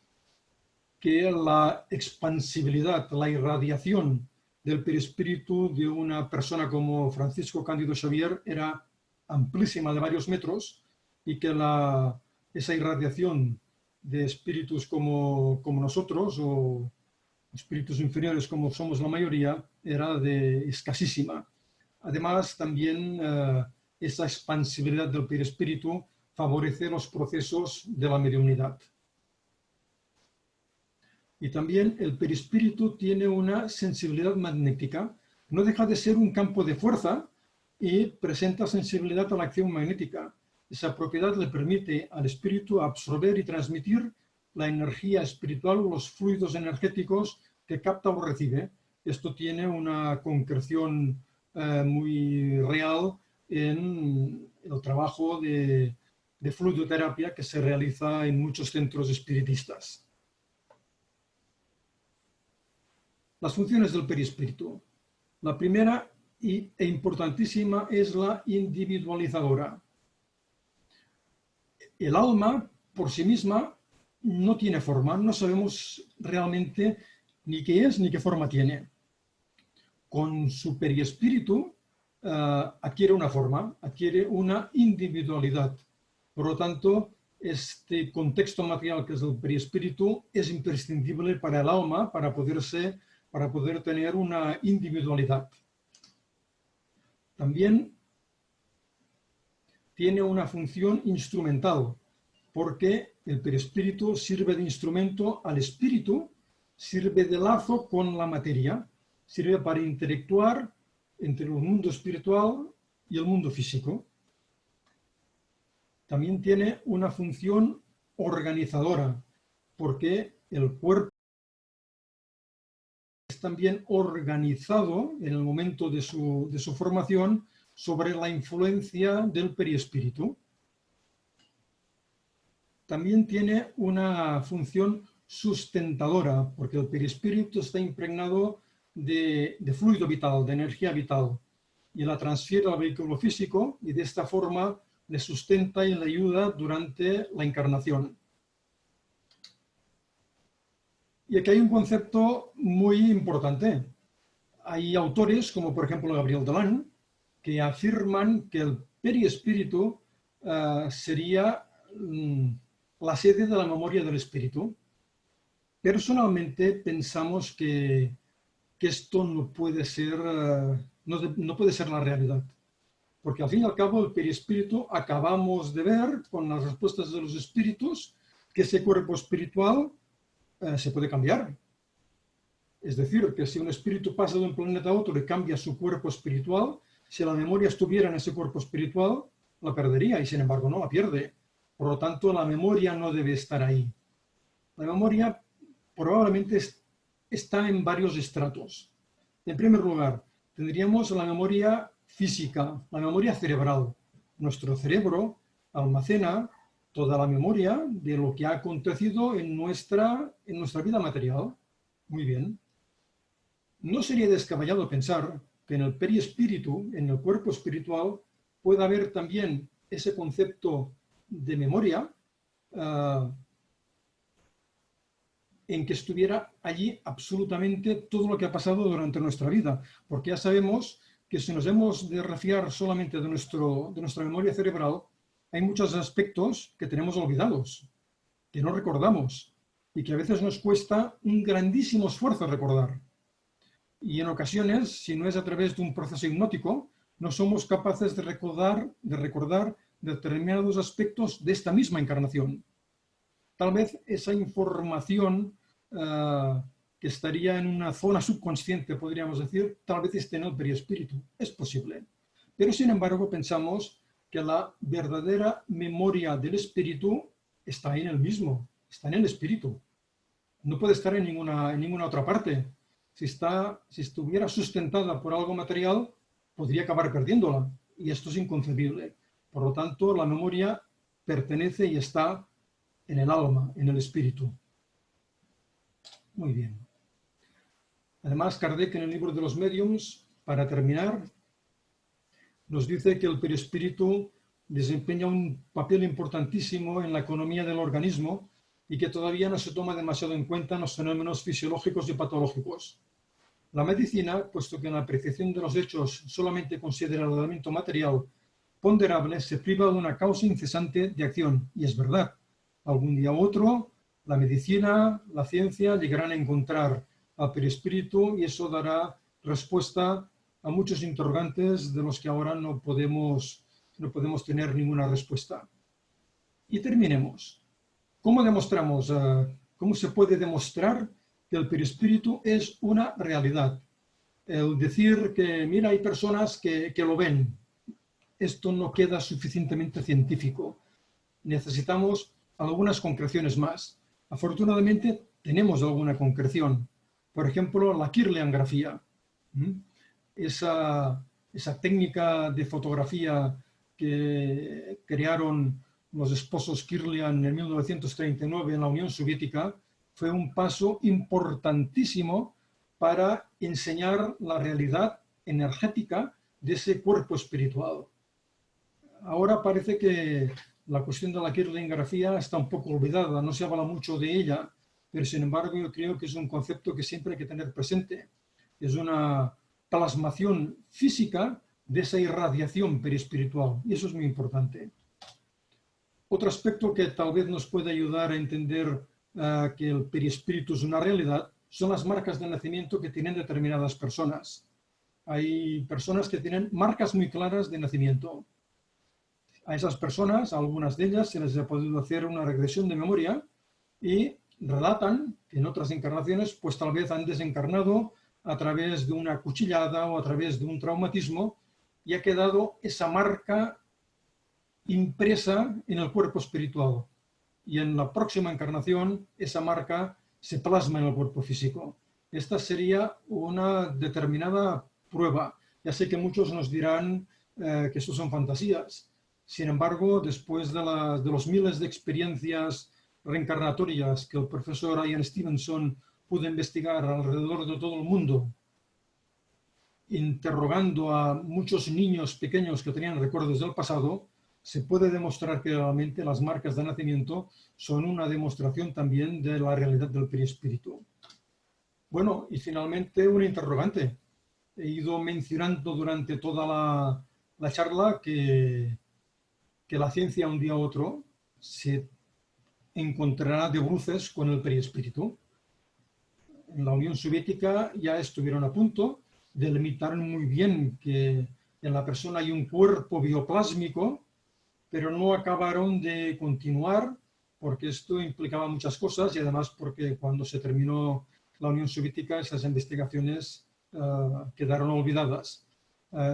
que la expansibilidad, la irradiación del perispíritu de una persona como Francisco Cándido Xavier era amplísima, de varios metros, y que esa irradiación de espíritus como nosotros, o espíritus inferiores como somos la mayoría, era escasísima. Además, también esa expansibilidad del perispíritu favorece los procesos de la mediunidad. Y también el perispíritu tiene una sensibilidad magnética, no deja de ser un campo de fuerza y presenta sensibilidad a la acción magnética. Esa propiedad le permite al espíritu absorber y transmitir la energía espiritual, los fluidos energéticos que capta o recibe. Esto tiene una concreción muy real en el trabajo de fluidoterapia que se realiza en muchos centros espiritistas. Las funciones del perispíritu. La primera e importantísima es la individualizadora. El alma, por sí misma, no tiene forma, no sabemos realmente ni qué es ni qué forma tiene. Con su perispíritu adquiere una forma, adquiere una individualidad. Por lo tanto, este contexto material que es el perispíritu es imprescindible para el alma para poder tener una individualidad. También tiene una función instrumental, porque el perispíritu sirve de instrumento al espíritu sirve de lazo con la materia, sirve para interactuar entre el mundo espiritual y el mundo físico. También tiene una función organizadora, porque el cuerpo es también organizado en el momento de su formación sobre la influencia del perispíritu. También tiene una función sustentadora, porque el perispíritu está impregnado de fluido vital, de energía vital, y la transfiere al vehículo físico y de esta forma le sustenta y le ayuda durante la encarnación. Y aquí hay un concepto muy importante. Hay autores, como por ejemplo Gabriel Delan, que afirman que el perispíritu sería la sede de la memoria del espíritu. Personalmente pensamos que esto no puede ser la realidad. Porque al fin y al cabo el perispíritu acabamos de ver con las respuestas de los espíritus que ese cuerpo espiritual se puede cambiar. Es decir, que si un espíritu pasa de un planeta a otro y cambia su cuerpo espiritual, si la memoria estuviera en ese cuerpo espiritual, la perdería y sin embargo no la pierde. Por lo tanto, la memoria no debe estar ahí. La memoria probablemente está en varios estratos. En primer lugar, tendríamos la memoria física, la memoria cerebral. Nuestro cerebro almacena toda la memoria de lo que ha acontecido en nuestra vida material. Muy bien. No sería descabellado pensar que en el perispíritu, en el cuerpo espiritual, puede haber también ese concepto de memoria en que estuviera allí absolutamente todo lo que ha pasado durante nuestra vida, porque ya sabemos que si nos hemos de refiar solamente de nuestra memoria cerebral, hay muchos aspectos que tenemos olvidados, que no recordamos y que a veces nos cuesta un grandísimo esfuerzo recordar. Y en ocasiones, si no es a través de un proceso hipnótico, no somos capaces de recordar determinados aspectos de esta misma encarnación. Tal vez esa información que estaría en una zona subconsciente, podríamos decir, tal vez esté en el perispíritu. Es posible. Pero sin embargo pensamos que la verdadera memoria del espíritu está en el mismo, está en el espíritu. No puede estar en ninguna otra parte. Si estuviera sustentada por algo material, podría acabar perdiéndola. Y esto es inconcebible. Por lo tanto, la memoria pertenece y está en el alma, en el espíritu. Muy bien. Además, Kardec en el libro de los médiums, para terminar, nos dice que el perispíritu desempeña un papel importantísimo en la economía del organismo y que todavía no se toma demasiado en cuenta en los fenómenos fisiológicos y patológicos. La medicina, puesto que en la apreciación de los hechos solamente considera el elemento material ponderable, se priva de una causa incesante de acción. Y es verdad, algún día u otro, la medicina, la ciencia llegarán a encontrar al perispíritu y eso dará respuesta a muchos interrogantes de los que ahora no podemos tener ninguna respuesta. Y terminemos. ¿Cómo se puede demostrar que el perispíritu es una realidad? El decir que, mira, hay personas que lo ven, esto no queda suficientemente científico. Necesitamos algunas concreciones más. Afortunadamente, tenemos alguna concreción. Por ejemplo, la kirliangrafía. Esa técnica de fotografía que crearon los esposos Kirlian en 1939 en la Unión Soviética fue un paso importantísimo para enseñar la realidad energética de ese cuerpo espiritual. Ahora parece que la cuestión de la kirliangrafía está un poco olvidada, no se habla mucho de ella, pero sin embargo yo creo que es un concepto que siempre hay que tener presente. Es una plasmación física de esa irradiación perispiritual y eso es muy importante. Otro aspecto que tal vez nos puede ayudar a entender que el perispíritu es una realidad son las marcas de nacimiento que tienen determinadas personas. Hay personas que tienen marcas muy claras de nacimiento. A esas personas, a algunas de ellas, se les ha podido hacer una regresión de memoria y relatan que en otras encarnaciones pues tal vez han desencarnado a través de una cuchillada o a través de un traumatismo y ha quedado esa marca impresa en el cuerpo espiritual. Y en la próxima encarnación esa marca se plasma en el cuerpo físico. Esta sería una determinada prueba. Ya sé que muchos nos dirán que eso son fantasías. Sin embargo, después de los miles de experiencias reencarnatorias que el profesor Ian Stevenson pudo investigar alrededor de todo el mundo, interrogando a muchos niños pequeños que tenían recuerdos del pasado, se puede demostrar que realmente las marcas de nacimiento son una demostración también de la realidad del perispíritu. Bueno, y finalmente un interrogante. He ido mencionando durante toda la charla que la ciencia un día u otro se encontrará de bruces con el perispíritu. En la Unión Soviética ya estuvieron a punto, delimitaron muy bien que en la persona hay un cuerpo bioplásmico, pero no acabaron de continuar porque esto implicaba muchas cosas y además porque cuando se terminó la Unión Soviética esas investigaciones quedaron olvidadas.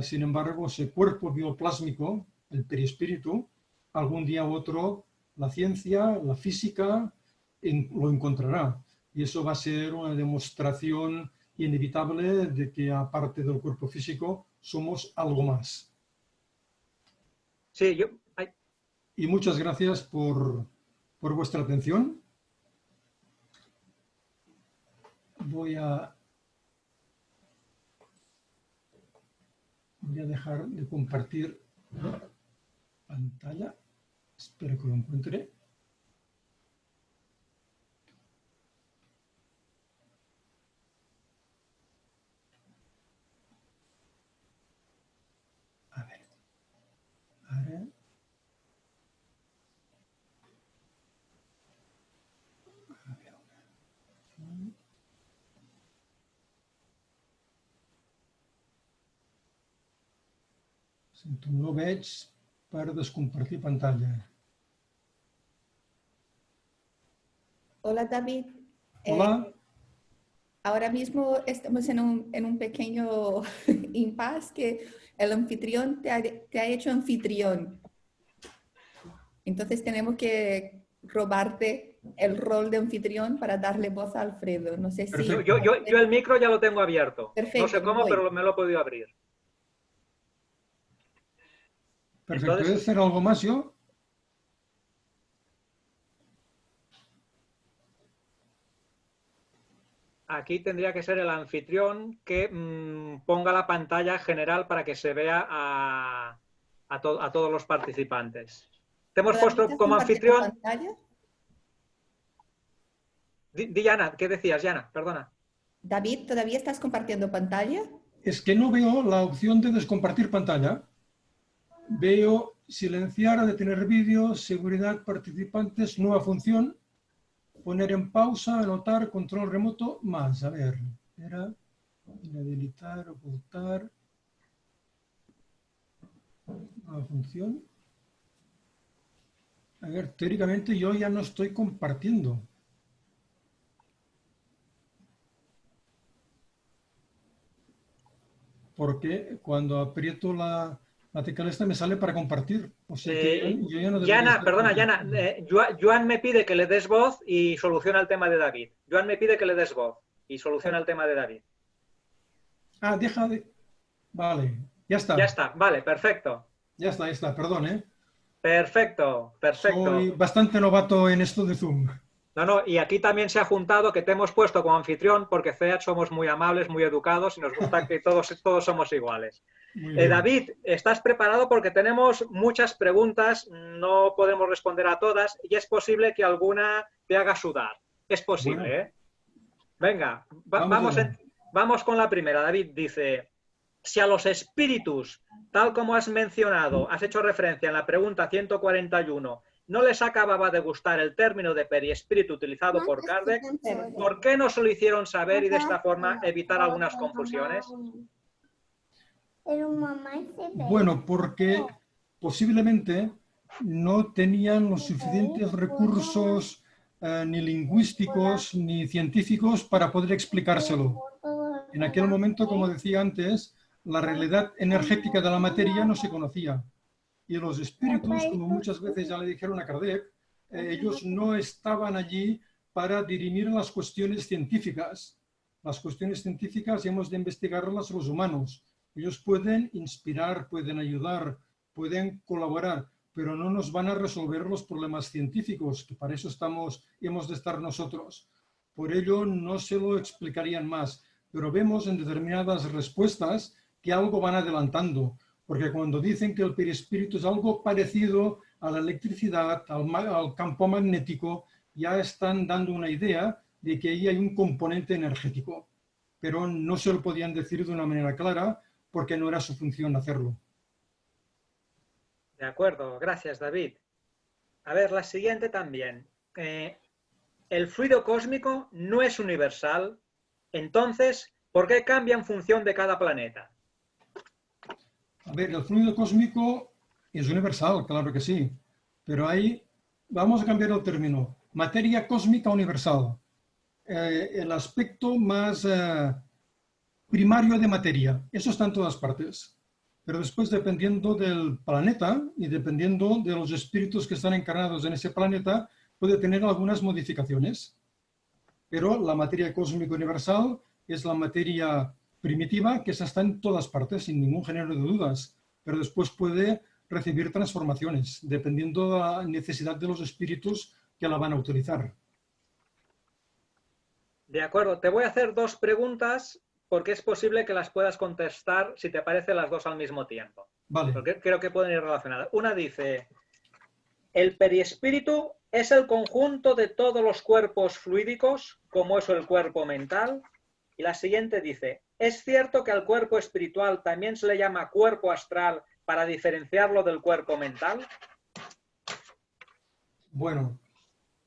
Sin embargo, ese cuerpo bioplásmico, el perispíritu, algún día u otro la ciencia, la física lo encontrará. Y eso va a ser una demostración inevitable de que aparte del cuerpo físico somos algo más. Sí, Y muchas gracias por vuestra atención. Voy a dejar de compartir pantalla. Espero que lo encuentre. A ver. Ahora. No veig per descompartir pantalla. Hola, David. Hola. Ahora mismo estamos en un pequeño impasse que el anfitrión te ha hecho anfitrión. Entonces tenemos que robarte el rol de anfitrión para darle voz a Alfredo. No sé si... yo el micro ya lo tengo abierto. Perfecto, no sé cómo, pero me lo he podido abrir. Perfecto. Entonces, ¿Puedes hacer algo más yo? aquí tendría que ser el anfitrión que ponga la pantalla general para que se vea a todos los participantes. ¿Te hemos puesto como anfitrión? Pantalla? Di, Yana, ¿qué decías, Yana? Perdona. David, ¿todavía estás compartiendo pantalla? Es que no veo la opción de descompartir pantalla. Veo silenciar, detener vídeo, seguridad, participantes, nueva función, poner en pausa, anotar, control remoto, más. A ver, era inhabilitar, ocultar, nueva función. A ver, teóricamente yo ya no estoy compartiendo. Porque cuando aprieto la tecla esta me sale para compartir. O sea que yo ya no debería Yana, estar perdona, Yana, Joan me pide que le des voz y soluciona el tema de David. Joan me pide que le des voz y soluciona el tema de David. Ah, deja de... Vale, ya está. Ya está, vale, perfecto. Ya está, perdón, ¿eh? Perfecto, perfecto. Soy bastante novato en esto de Zoom. No, y aquí también se ha juntado que te hemos puesto como anfitrión porque CEAT somos muy amables, muy educados y nos gusta que todos somos iguales. David, ¿estás preparado? Porque tenemos muchas preguntas, no podemos responder a todas y es posible que alguna te haga sudar. Es posible, bueno. ¿Eh? Venga, vamos con la primera. David dice, si a los espíritus, tal como has mencionado, has hecho referencia en la pregunta 141, no les acababa de gustar el término de periespíritu utilizado por Kardec, ¿por qué no se lo hicieron saber y de esta forma evitar algunas confusiones? Bueno, porque posiblemente no tenían los suficientes recursos ni lingüísticos ni científicos para poder explicárselo. En aquel momento, como decía antes, la realidad energética de la materia no se conocía. Y los espíritus, como muchas veces ya le dijeron a Kardec, ellos no estaban allí para dirimir las cuestiones científicas. Las cuestiones científicas hemos de investigarlas los humanos. Ellos pueden inspirar, pueden ayudar, pueden colaborar, pero no nos van a resolver los problemas científicos, que para eso hemos de estar nosotros. Por ello no se lo explicarían más, pero vemos en determinadas respuestas que algo van adelantando, porque cuando dicen que el perispíritu es algo parecido a la electricidad, al campo magnético, ya están dando una idea de que ahí hay un componente energético, pero no se lo podían decir de una manera clara porque no era su función hacerlo. De acuerdo, gracias David. A ver, la siguiente también. El fluido cósmico no es universal, entonces, ¿por qué cambia en función de cada planeta? A ver, el fluido cósmico es universal, claro que sí, pero ahí vamos a cambiar el término. Materia cósmica universal. El aspecto más primario de materia. Eso está en todas partes. Pero después, dependiendo del planeta y dependiendo de los espíritus que están encarnados en ese planeta, puede tener algunas modificaciones. Pero la materia cósmica universal es la materia primitiva que está en todas partes, sin ningún género de dudas. Pero después puede recibir transformaciones, dependiendo de la necesidad de los espíritus que la van a utilizar. De acuerdo, te voy a hacer dos preguntas porque es posible que las puedas contestar, si te parece, las dos al mismo tiempo. Vale. Porque creo que pueden ir relacionadas. Una dice, ¿el perispíritu es el conjunto de todos los cuerpos fluídicos, como es el cuerpo mental? Y la siguiente dice, ¿es cierto que al cuerpo espiritual también se le llama cuerpo astral para diferenciarlo del cuerpo mental? Bueno,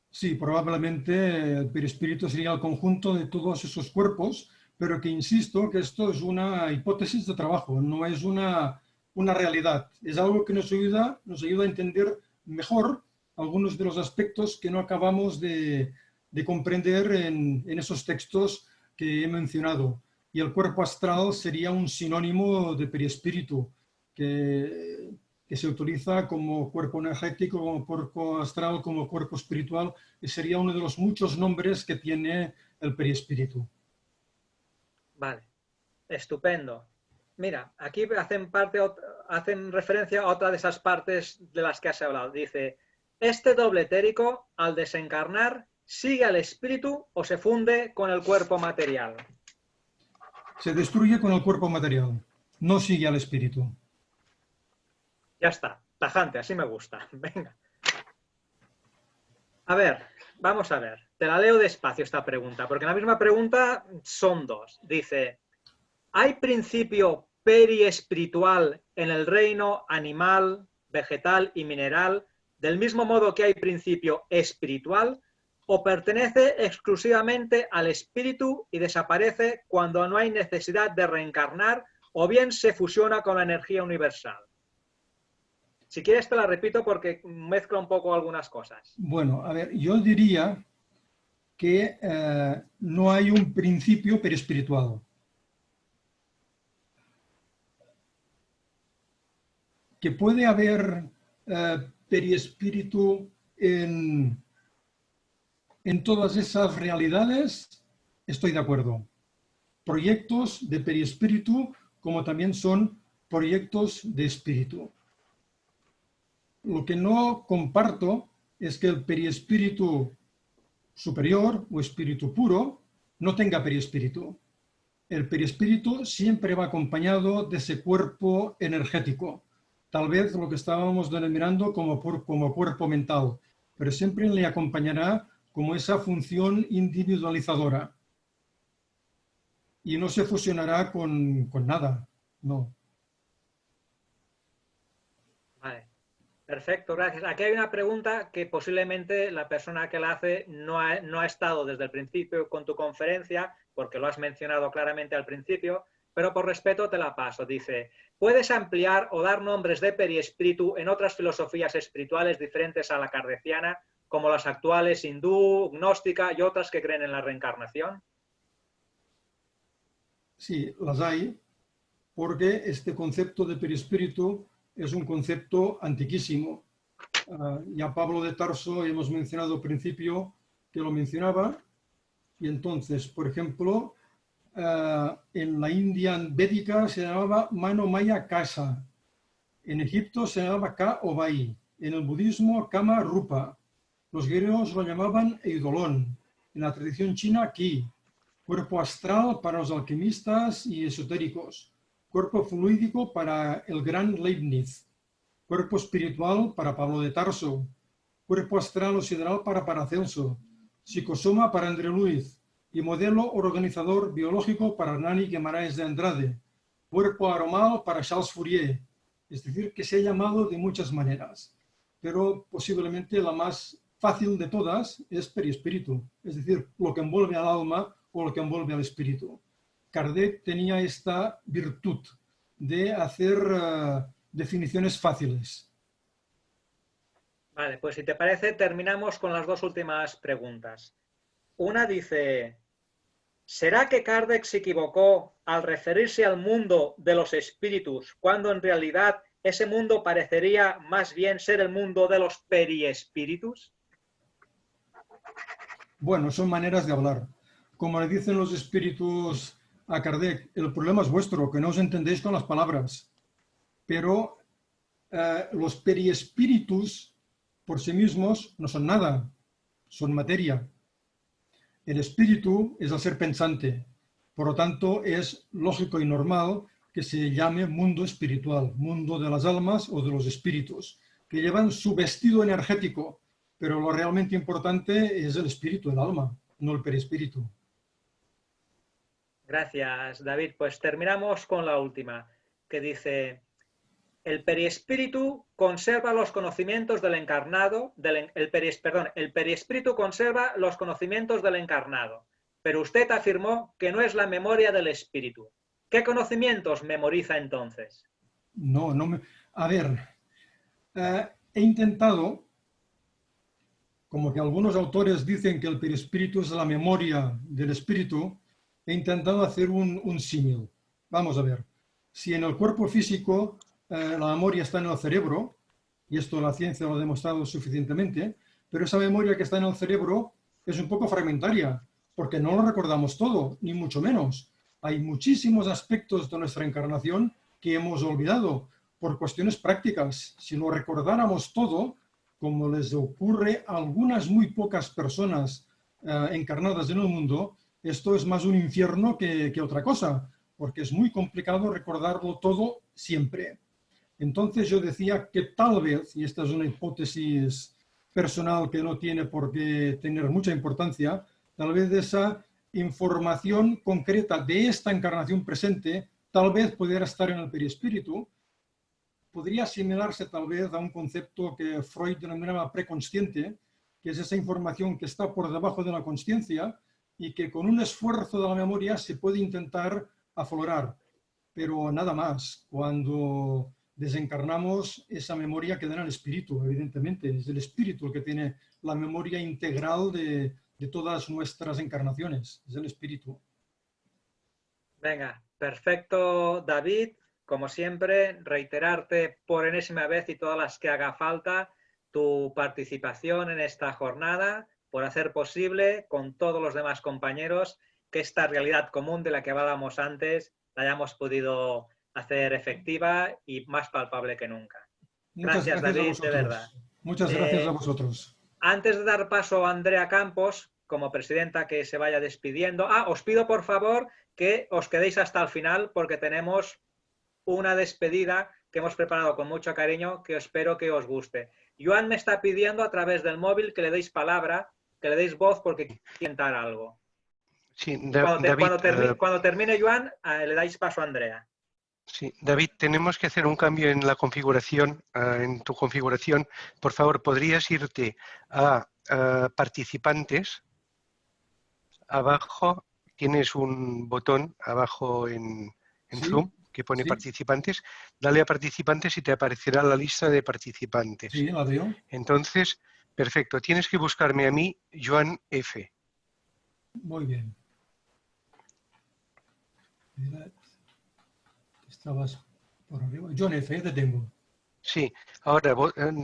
sí, probablemente el perispíritu sería el conjunto de todos esos cuerpos, pero que insisto que esto es una hipótesis de trabajo, no es una realidad. Es algo que nos ayuda a entender mejor algunos de los aspectos que no acabamos de comprender en esos textos que he mencionado. Y el cuerpo astral sería un sinónimo de perispíritu, que se utiliza como cuerpo energético, como cuerpo astral, como cuerpo espiritual, y sería uno de los muchos nombres que tiene el perispíritu. Vale, estupendo. Mira, aquí hacen referencia a otra de esas partes de las que has hablado. Dice, ¿este doble etérico, al desencarnar, sigue al espíritu o se funde con el cuerpo material? Se destruye con el cuerpo material, no sigue al espíritu. Ya está, tajante, así me gusta. Venga. A ver, vamos a ver. Te la leo despacio esta pregunta, porque en la misma pregunta son dos. Dice, ¿hay principio periespiritual en el reino animal, vegetal y mineral, del mismo modo que hay principio espiritual, o pertenece exclusivamente al espíritu y desaparece cuando no hay necesidad de reencarnar, o bien se fusiona con la energía universal? Si quieres te la repito porque mezcla un poco algunas cosas. Bueno, a ver, yo diría que no hay un principio perispiritual. Que puede haber periespíritu en todas esas realidades, estoy de acuerdo. Proyectos de periespíritu como también son proyectos de espíritu. Lo que no comparto es que el periespíritu superior o espíritu puro no tenga periespíritu. El periespíritu siempre va acompañado de ese cuerpo energético, tal vez lo que estábamos denominando como cuerpo mental, pero siempre le acompañará como esa función individualizadora y no se fusionará con nada, no. Vale. Perfecto, gracias. Aquí hay una pregunta que posiblemente la persona que la hace no ha estado desde el principio con tu conferencia, porque lo has mencionado claramente al principio, pero por respeto te la paso. Dice, ¿puedes ampliar o dar nombres de periespíritu en otras filosofías espirituales diferentes a la kardeciana, como las actuales hindú, gnóstica y otras que creen en la reencarnación? Sí, las hay, porque este concepto de perispíritu es un concepto antiquísimo. Ya Pablo de Tarso, hemos mencionado al principio que lo mencionaba, y entonces, por ejemplo, en la India védica se llamaba Mano Maya Kasa, en Egipto se llamaba Ka Obai, en el budismo Kama Rupa, los griegos lo llamaban Eidolon, en la tradición china Ki, cuerpo astral para los alquimistas y esotéricos, cuerpo fluídico para el gran Leibniz, cuerpo espiritual para Pablo de Tarso, cuerpo astral o sideral para Paracelso, psicosoma para André Luiz y modelo organizador biológico para Hernani Guimaraes de Andrade, cuerpo aromal para Charles Fourier, es decir, que se ha llamado de muchas maneras, pero posiblemente la más fácil de todas es perispíritu, es decir, lo que envuelve al alma o lo que envuelve al espíritu. Kardec tenía esta virtud de hacer definiciones fáciles. Vale, pues si te parece, terminamos con las dos últimas preguntas. Una dice, ¿será que Kardec se equivocó al referirse al mundo de los espíritus, cuando en realidad ese mundo parecería más bien ser el mundo de los periespíritus? Bueno, son maneras de hablar. Como le dicen los espíritus a Kardec, el problema es vuestro, que no os entendéis con las palabras. Pero los periespíritus por sí mismos no son nada, son materia. El espíritu es el ser pensante, por lo tanto es lógico y normal que se llame mundo espiritual, mundo de las almas o de los espíritus, que llevan su vestido energético, pero lo realmente importante es el espíritu, el alma, no el perispíritu. Gracias, David. Pues terminamos con la última, que dice, el periespíritu conserva los conocimientos del encarnado, el periespíritu conserva los conocimientos del encarnado, pero usted afirmó que no es la memoria del espíritu. ¿Qué conocimientos memoriza entonces? A ver, he intentado, como que algunos autores dicen que el perispíritu es la memoria del espíritu, he intentado hacer un símil. Vamos a ver, si en el cuerpo físico la memoria está en el cerebro, y esto la ciencia lo ha demostrado suficientemente, pero esa memoria que está en el cerebro es un poco fragmentaria, porque no lo recordamos todo, ni mucho menos. Hay muchísimos aspectos de nuestra encarnación que hemos olvidado por cuestiones prácticas. Si lo recordáramos todo, como les ocurre a algunas muy pocas personas encarnadas en el mundo, esto es más un infierno que otra cosa, porque es muy complicado recordarlo todo siempre. Entonces yo decía que tal vez, y esta es una hipótesis personal que no tiene por qué tener mucha importancia, tal vez esa información concreta de esta encarnación presente tal vez pudiera estar en el perispíritu, podría asimilarse tal vez a un concepto que Freud denominaba preconsciente, que es esa información que está por debajo de la consciencia y que con un esfuerzo de la memoria se puede intentar aflorar, pero nada más. Cuando desencarnamos, esa memoria queda en el espíritu, evidentemente. Es el espíritu el que tiene la memoria integral de todas nuestras encarnaciones. Es el espíritu. Venga, perfecto, David. Como siempre, reiterarte por enésima vez y todas las que haga falta tu participación en esta jornada, por hacer posible con todos los demás compañeros que esta realidad común de la que hablábamos antes la hayamos podido hacer efectiva y más palpable que nunca. Gracias, David, de verdad. Muchas gracias a vosotros. Antes de dar paso a Andrea Campos, como presidenta, que se vaya despidiendo. Os pido por favor que os quedéis hasta el final porque tenemos una despedida que hemos preparado con mucho cariño que espero que os guste. Joan me está pidiendo a través del móvil que le deis palabra, que le deis voz porque quiere comentar algo. Sí, cuando termine Joan, le dais paso a Andrea. Sí, David, tenemos que hacer un cambio en la configuración, en tu configuración. Por favor, ¿podrías irte a participantes? Abajo tienes un botón, abajo en ¿Sí? Zoom, que pone ¿Sí? participantes. Dale a participantes y te aparecerá la lista de participantes. Sí, la veo. Entonces, Perfecto. Tienes que buscarme a mí, Joan F. Muy bien. Mira, estabas por arriba. John F, te tengo. Sí. Ahora,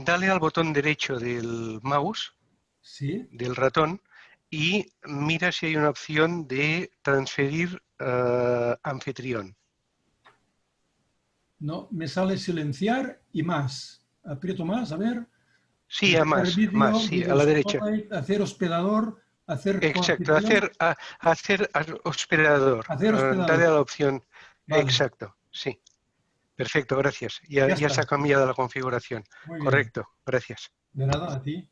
dale al botón derecho del mouse, Sí. del ratón, y mira si hay una opción de transferir anfitrión. No, me sale silenciar y más. Aprieto más, a ver. Sí, a más, Vídeo, sí, a video la derecha. spotlight, hacer hospedador, hacer Exacto, coanfitrión. hacer hospedador. Hacer hospedador. Dale a la opción. Vale, Exacto, sí. Perfecto, gracias. ya Ya se está. ha cambiado la configuración. Muy bien. Correcto, gracias. De nada, a ti.